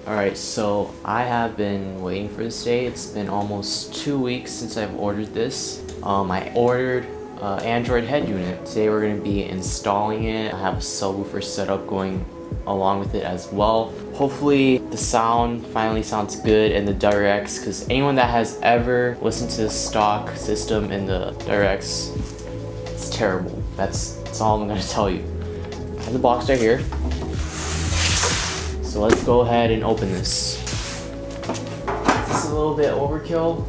Alright, so I have been waiting for this day. It's been almost 2 weeks since I've ordered this. I ordered an Android head unit. Today we're going to be installing it. I have a subwoofer setup going along with it as well. Hopefully the sound finally sounds good in the WRX, because anyone that has ever listened to the stock system in the WRX, it's terrible. That's all I'm going to tell you. I have the box right here. So let's go ahead and open this. Is this a little bit overkill?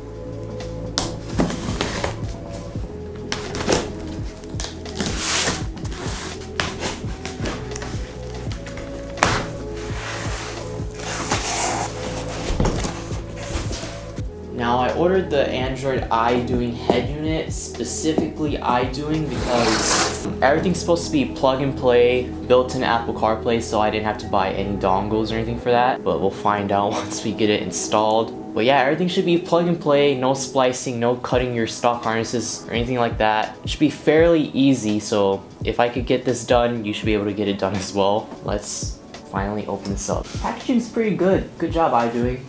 Now I ordered the Android iDoing head unit, specifically iDoing, because everything's supposed to be plug and play, built-in Apple CarPlay, so I didn't have to buy any dongles or anything for that, but we'll find out once we get it installed. But yeah, everything should be plug and play, no splicing, no cutting your stock harnesses or anything like that. It should be fairly easy, so if I could get this done, you should be able to get it done as well. Let's finally open this up. Packaging's pretty good. Good job, iDoing.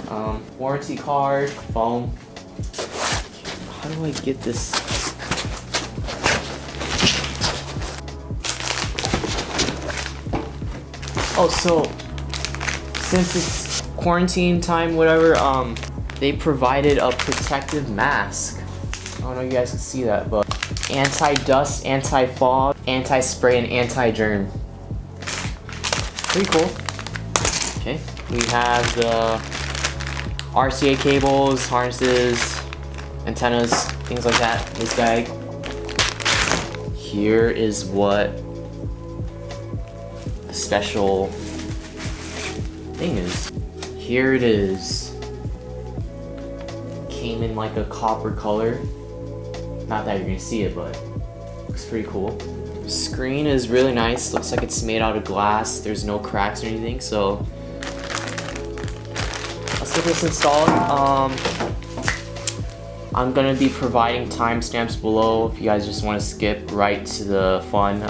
Warranty card, foam. How do I get this? Oh, so since it's quarantine time, whatever, they provided a protective mask. I don't know if you guys can see that, but anti-dust, anti-fog, anti-spray, and anti-germ. Pretty cool. Okay, we have the RCA cables, harnesses, antennas, things like that in this bag. Here is what the special thing is. Here it is. Came in like a copper color. Not that you're gonna see it, but looks pretty cool. Screen is really nice. Looks like it's made out of glass. There's no cracks or anything, so let's get this installed. I'm gonna be providing timestamps below if you guys just want to skip right to the fun.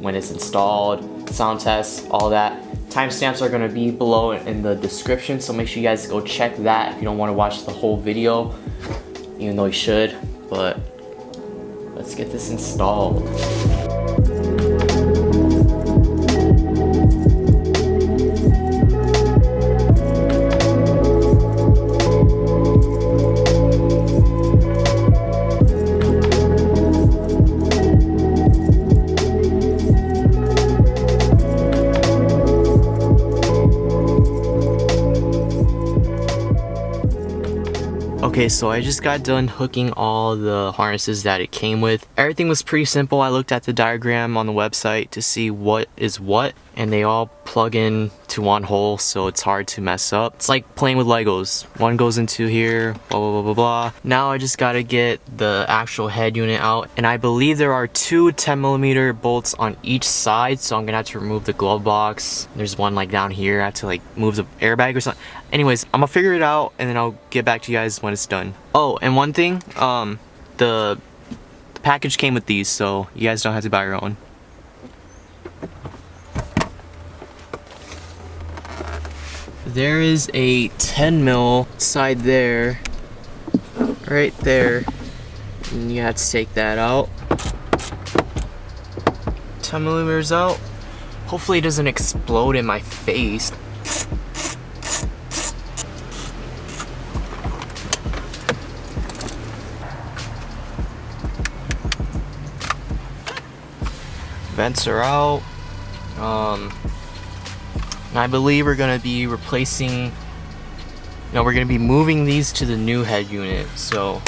When it's installed, sound tests, all that. Timestamps are gonna be below in the description, so make sure you guys go check that if you don't want to watch the whole video, even though you should. But let's get this installed. Okay, so I just got done hooking all the harnesses that it came with. Everything was pretty simple. I looked at the diagram on the website to see what is what, and they all plug in to one hole, so it's hard to mess up. It's like playing with Legos. One goes into here, blah, blah, blah, blah, blah. Now I just gotta get the actual head unit out, and I believe there are two 10mm bolts on each side, so I'm gonna have to remove the glove box. There's one like down here. I have to like move the airbag or something. Anyways, I'm gonna figure it out, and then I'll get back to you guys when it's done. Oh, and one thing, the package came with these, so you guys don't have to buy your own. There is a 10mm side there, right there, and you have to take that out. 10mm out. Hopefully it doesn't explode in my face. Vents are out. And I believe we're gonna be replacing, no, we're gonna be moving these to the new head unit, so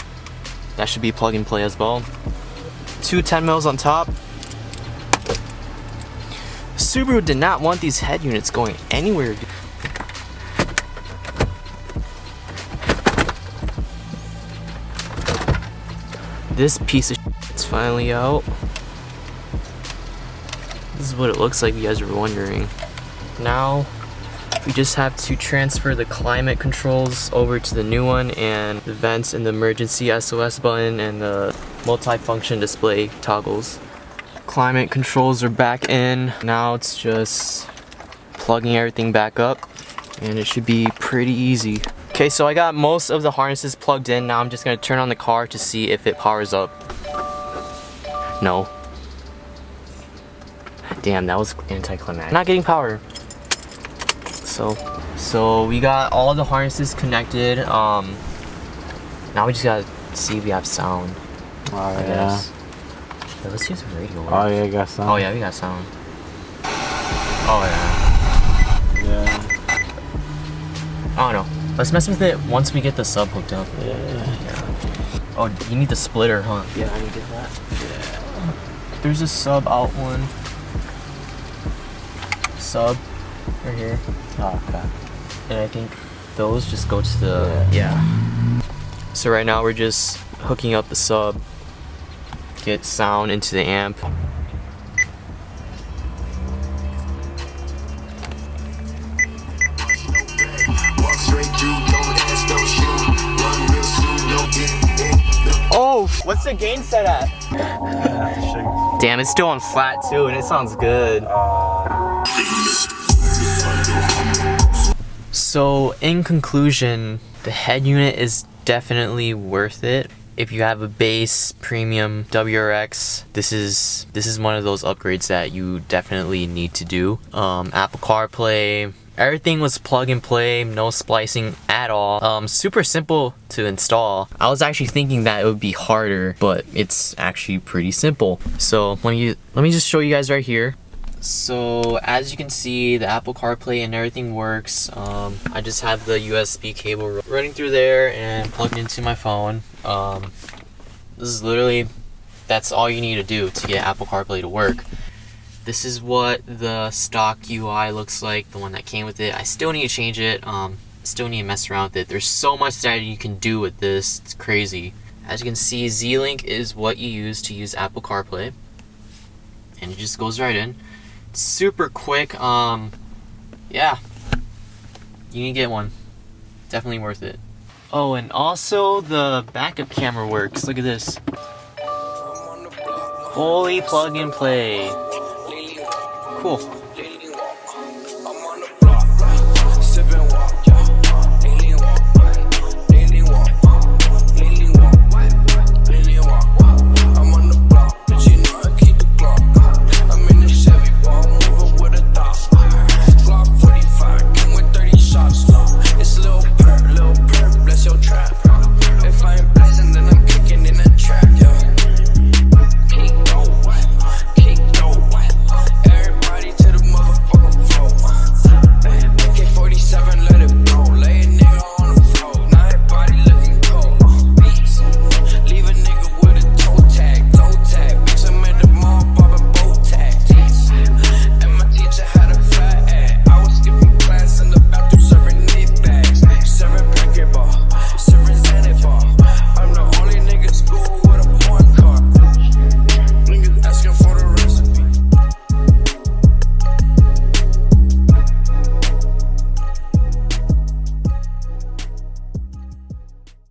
that should be plug and play as well. Two 10mm on top. Subaru did not want these head units going anywhere. This piece of shit's finally out. This is what it looks like, if you guys are wondering. Now we just have to transfer the climate controls over to the new one, and the vents and the emergency SOS button and the multi-function display toggles. Climate controls are back in. Now it's just plugging everything back up. and it should be pretty easy. Okay, so I got most of the harnesses plugged in. Now I'm just gonna turn on the car to see if it powers up. No. Damn, that was anticlimactic. Not getting power. So we got all the harnesses connected. Now we just gotta see if we have sound. Oh yeah. Yeah, let's see if the radio works. Oh yeah, we got sound. Oh yeah, we got sound. Oh yeah. Yeah. I don't know. Let's mess with it once we get the sub hooked up. Yeah. Oh, you need the splitter, huh? Yeah, I need to get that. Yeah. There's a sub out one. Sub right here. Oh, okay. And I think those just go to the yeah. So right now we're just hooking up the sub. Get sound into the amp. Oh, what's the gain set at? Damn, it's still on flat too, and it sounds good. So, in conclusion, the head unit is definitely worth it. If you have a bass premium WRX, this is one of those upgrades that you definitely need to do. Apple CarPlay, everything was plug and play, no splicing at all. Super simple to install. I was actually thinking that it would be harder, but it's actually pretty simple. So let me just show you guys right here. So as you can see, the Apple CarPlay and everything works. I just have the USB cable running through there and plugged into my phone. This is literally, that's all you need to do to get Apple CarPlay to work. This is what the stock UI looks like, the one that came with it. I still need to change it. Still need to mess around with it. There's so much that you can do with this. It's crazy. As you can see, Z-Link is what you use to use Apple CarPlay, and it just goes right in. Super quick. Yeah, you need to get one. Definitely worth it. Oh, and also the backup camera works. Look at this. Fully plug and play. Cool.